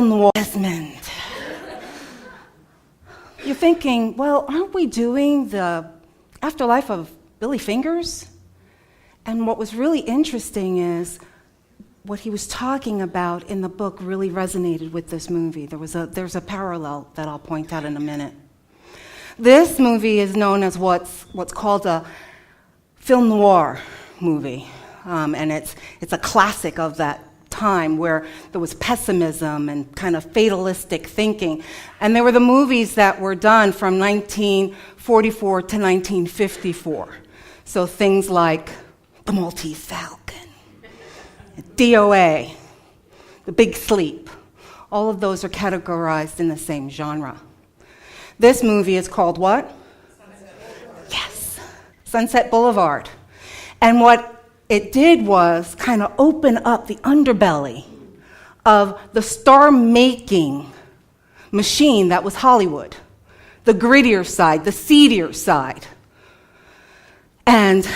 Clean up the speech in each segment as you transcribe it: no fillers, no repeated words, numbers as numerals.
Noir Desmond. You're thinking, well, aren't we doing the afterlife of Billy Fingers? And what was really interesting is what he was talking about in the book really resonated with this movie. There's a parallel that I'll point out in a minute. This movie is known as what's called a film noir movie, and it's a classic of that time where there was pessimism and kind of fatalistic thinking. And there were the movies that were done from 1944 to 1954. So things like The Maltese Falcon, DOA, The Big Sleep. All of those are categorized in the same genre. This movie is called what? Yes, Sunset Boulevard. And what it did was kind of open up the underbelly of the star-making machine that was Hollywood, the grittier side, the seedier side. And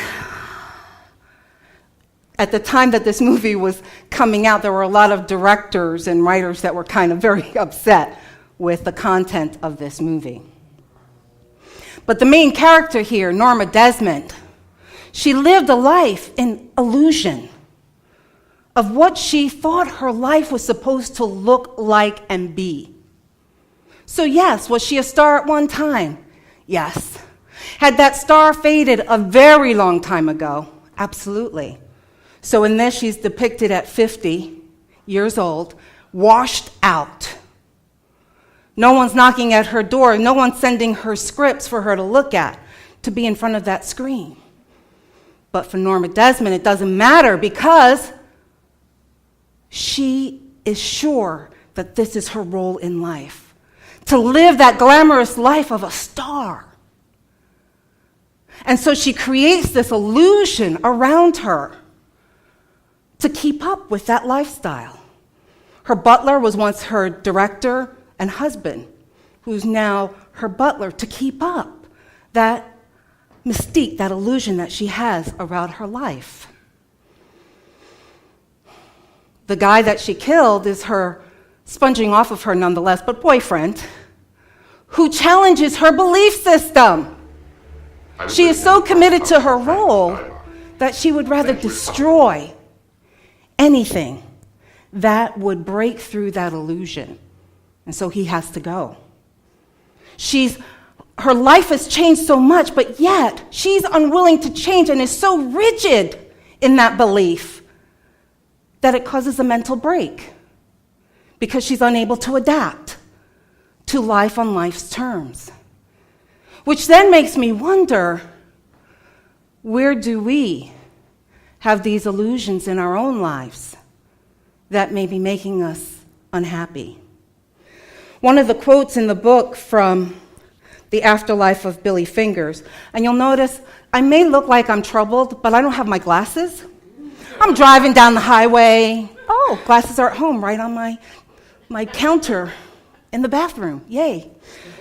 at the time that this movie was coming out, there were a lot of directors and writers that were kind of very upset with the content of this movie. But the main character here, Norma Desmond, she lived a life in illusion of what she thought her life was supposed to look like and be. So yes, was she a star at one time? Yes. Had that star faded a very long time ago? Absolutely. So in this, she's depicted at 50 years old, washed out. No one's knocking at her door. No one's sending her scripts for her to look at, to be in front of that screen. But for Norma Desmond, it doesn't matter because she is sure that this is her role in life, to live that glamorous life of a star. And so she creates this illusion around her to keep up with that lifestyle. Her butler was once her director and husband, who's now her butler, to keep up that mystique, that illusion that she has around her life. The guy that she killed is her, sponging off of her nonetheless, but boyfriend, who challenges her belief system. She is so committed to her role that she would rather destroy anything that would break through that illusion. And so he has to go. Her life has changed so much, but yet she's unwilling to change and is so rigid in that belief that it causes a mental break because she's unable to adapt to life on life's terms. Which then makes me wonder, where do we have these illusions in our own lives that may be making us unhappy? One of the quotes in the book from The Afterlife of Billy Fingers, and you'll notice I may look like I'm troubled, but I don't have my glasses. I'm driving down the highway. Oh, glasses are at home, right on my counter in the bathroom. Yay.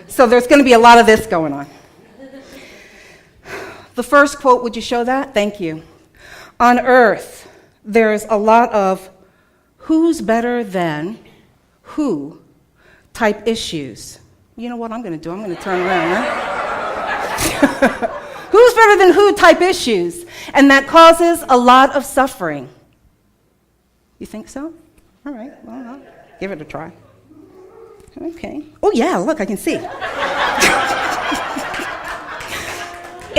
So there's going to be a lot of this going on. The first quote, would you show that? Thank you. On earth, there's a lot of who's better than who type issues. You know what I'm going to do? I'm going to turn around, huh? Who's better than who type issues? And that causes a lot of suffering. You think so? All right, well, I'll give it a try. Okay. Oh, yeah, look, I can see.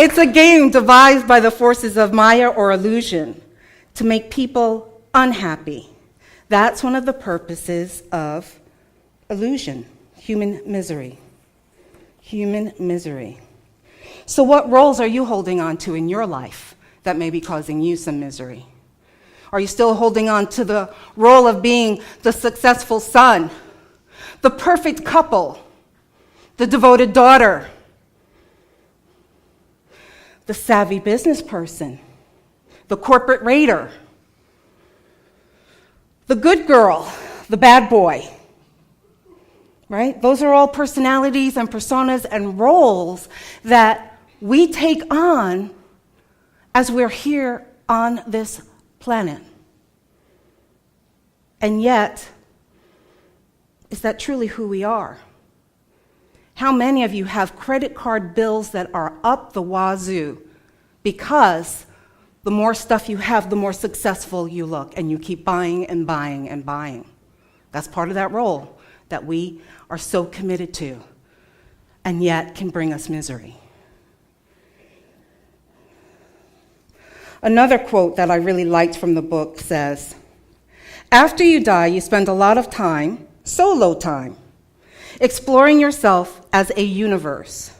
It's a game devised by the forces of Maya or illusion to make people unhappy. That's one of the purposes of illusion, human misery. Human misery. So what roles are you holding on to in your life that may be causing you some misery? Are you still holding on to the role of being the successful son, the perfect couple, the devoted daughter, the savvy business person, the corporate raider, the good girl, the bad boy, right? Those are all personalities and personas and roles that we take on as we're here on this planet. And yet, is that truly who we are? How many of you have credit card bills that are up the wazoo because the more stuff you have, the more successful you look, and you keep buying and buying and buying? That's part of that role that we are so committed to, and yet can bring us misery. Another quote that I really liked from the book says, "After you die, you spend a lot of time, solo time, exploring yourself as a universe.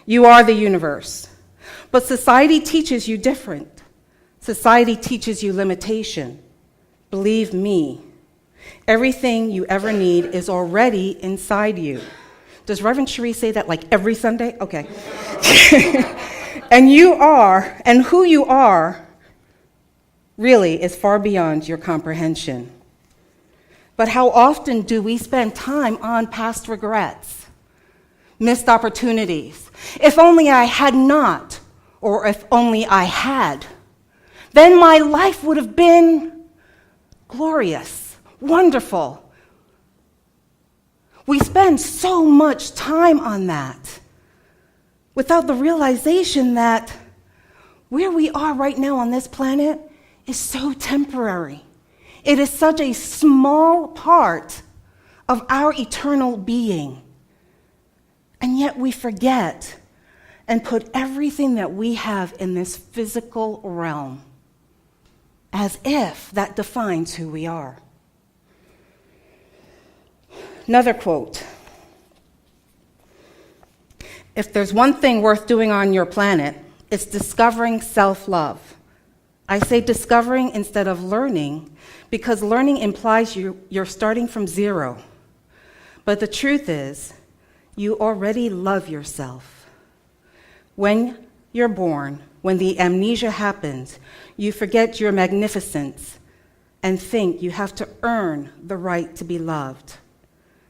You are the universe. But society teaches you different. Society teaches you limitation. Believe me, everything you ever need is already inside you." Does Reverend Cherie say that like every Sunday? Okay. And who you are really is far beyond your comprehension. But how often do we spend time on past regrets, missed opportunities? If only I had not, or if only I had, then my life would have been glorious, wonderful. We spend so much time on that without the realization that where we are right now on this planet is so temporary. It is such a small part of our eternal being. And yet we forget and put everything that we have in this physical realm as if that defines who we are. Another quote. "If there's one thing worth doing on your planet, it's discovering self-love." I say discovering instead of learning because learning implies you're starting from zero. But the truth is, you already love yourself. When you're born, when the amnesia happens, you forget your magnificence and think you have to earn the right to be loved.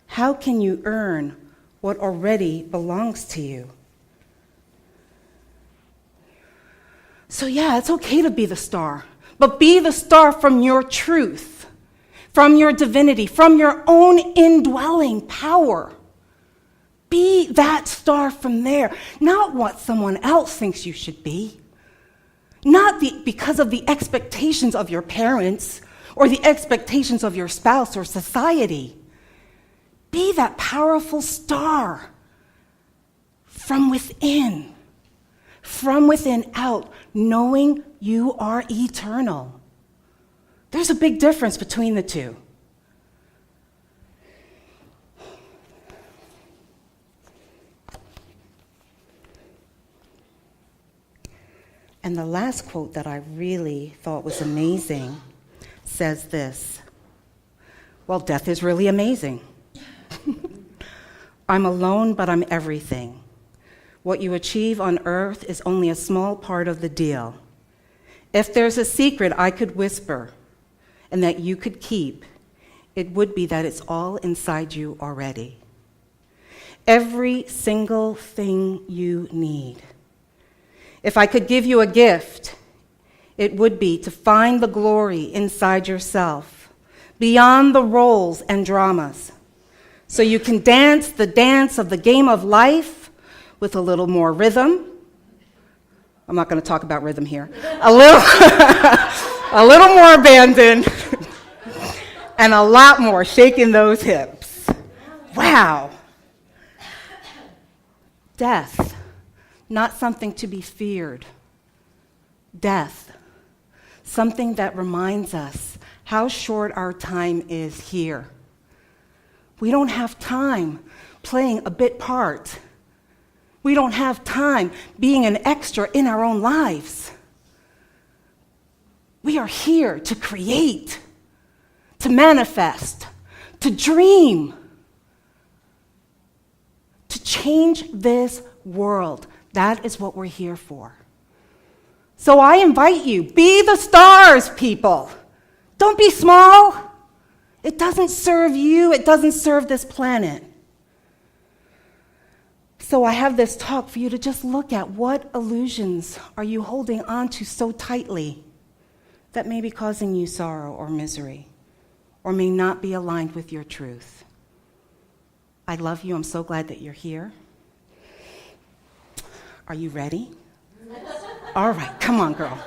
How can you earn what already belongs to you? So yeah, it's okay to be the star, but be the star from your truth, from your divinity, from your own indwelling power. Be that star from there, not what someone else thinks you should be, not because of the expectations of your parents or the expectations of your spouse or society. Be that powerful star from within out, knowing you are eternal. There's a big difference between the two. And the last quote that I really thought was amazing says this: "Well, death is really amazing. I'm alone, but I'm everything. What you achieve on earth is only a small part of the deal. If there's a secret I could whisper and that you could keep, it would be that it's all inside you already. Every single thing you need. If I could give you a gift, it would be to find the glory inside yourself, beyond the roles and dramas, so you can dance the dance of the game of life with a little more rhythm." I'm not going to talk about rhythm here. A little more abandon, and a lot more shaking those hips. Wow. Death, not something to be feared. Death, something that reminds us how short our time is here. We don't have time playing a bit part. We don't have time being an extra in our own lives. We are here to create, to manifest, to dream, to change this world. That is what we're here for. So I invite you, be the stars, people. Don't be small. It doesn't serve you. It doesn't serve this planet. So I have this talk for you to just look at what illusions are you holding on to so tightly that may be causing you sorrow or misery, or may not be aligned with your truth. I love you. I'm so glad that you're here. Are you ready? All right, come on, girl.